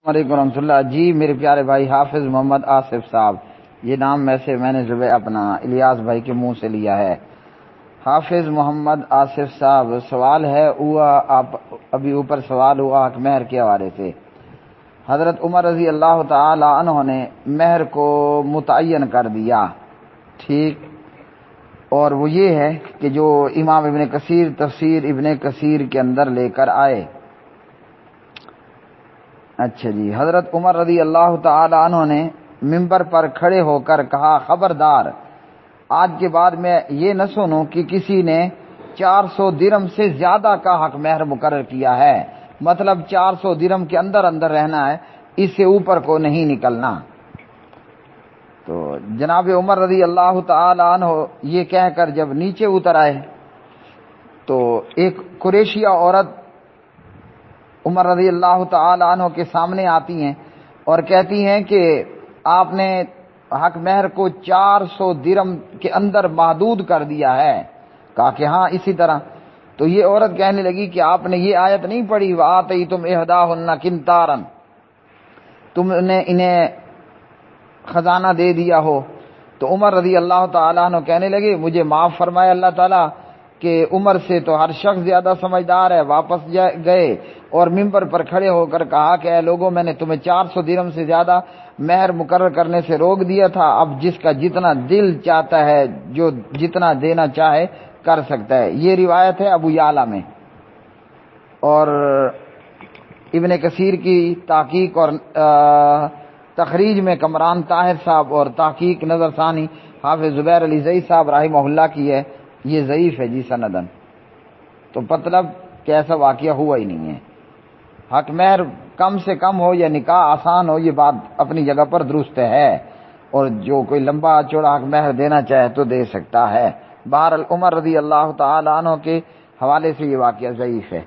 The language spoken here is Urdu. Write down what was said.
وعلیکم ورحمۃ اللہ۔ جی میرے پیارے بھائی حافظ محمد آصف صاحب، یہ نام میں نے صبح اپنا الیاس بھائی کے منہ سے لیا ہے۔ حافظ محمد آصف صاحب، سوال ہے آپ ابھی اوپر سوال ہوا حق مہر کے حوالے سے۔ حضرت عمر رضی اللہ تعالی عنہ نے مہر کو متعین کر دیا، ٹھیک، اور وہ یہ ہے کہ جو امام ابن کثیر تفسیر ابن کثیر کے اندر لے کر آئے۔ اچھا جی، حضرت عمر رضی اللہ تعالی عنہ نے ممبر پر کھڑے ہو کر کہا، خبردار، آج کے بعد میں یہ نہ سنوں کہ کسی نے 400 درہم سے زیادہ کا حق مہر مقرر کیا ہے، مطلب 400 درہم کے اندر اندر رہنا ہے، اس سے اوپر کو نہیں نکلنا۔ تو جناب عمر رضی اللہ تعالی عنہ یہ کہہ کر جب نیچے اتر آئے تو ایک قریشیہ عورت عمر رضی اللہ تعالی عنہ کے سامنے آتی ہیں اور کہتی ہیں کہ آپ نے حق مہر کو 400 درہم کے اندر محدود کر دیا ہے۔ کہا کہ ہاں اسی طرح۔ تو یہ عورت کہنے لگی کہ آپ نے یہ آیت نہیں پڑھی، وَآتَيْتُمْ إِحْدَاهُنَّ قِنطَارًا، تم نے انہیں خزانہ دے دیا ہو۔ تو عمر رضی اللہ تعالیٰ عنہ کہنے لگے، مجھے معاف فرمائے اللہ تعالیٰ کہ عمر سے تو ہر شخص زیادہ سمجھدار ہے۔ واپس گئے اور ممبر پر کھڑے ہو کر کہا کہ اے لوگوں، میں نے تمہیں 400 درہم سے زیادہ مہر مقرر کرنے سے روک دیا تھا، اب جس کا جتنا دل چاہتا ہے، جو جتنا دینا چاہے کر سکتا ہے۔ یہ روایت ہے ابو یعلا میں، اور ابن کثیر کی تحقیق اور تخریج میں کمران طاہر صاحب اور تحقیق نظر ثانی حافظ زبیر علی زئی صاحب رحمہ اللہ کی ہے، یہ ضعیف ہے جی سندن۔ تو مطلب کہ ایسا واقعہ ہوا ہی نہیں ہے۔ حق مہر کم سے کم ہو یا نکاح آسان ہو، یہ بات اپنی جگہ پر درست ہے، اور جو کوئی لمبا چوڑا حق مہر دینا چاہے تو دے سکتا ہے۔ بہرحال عمر رضی اللہ تعالی عنہ کے حوالے سے یہ واقعہ ضعیف ہے۔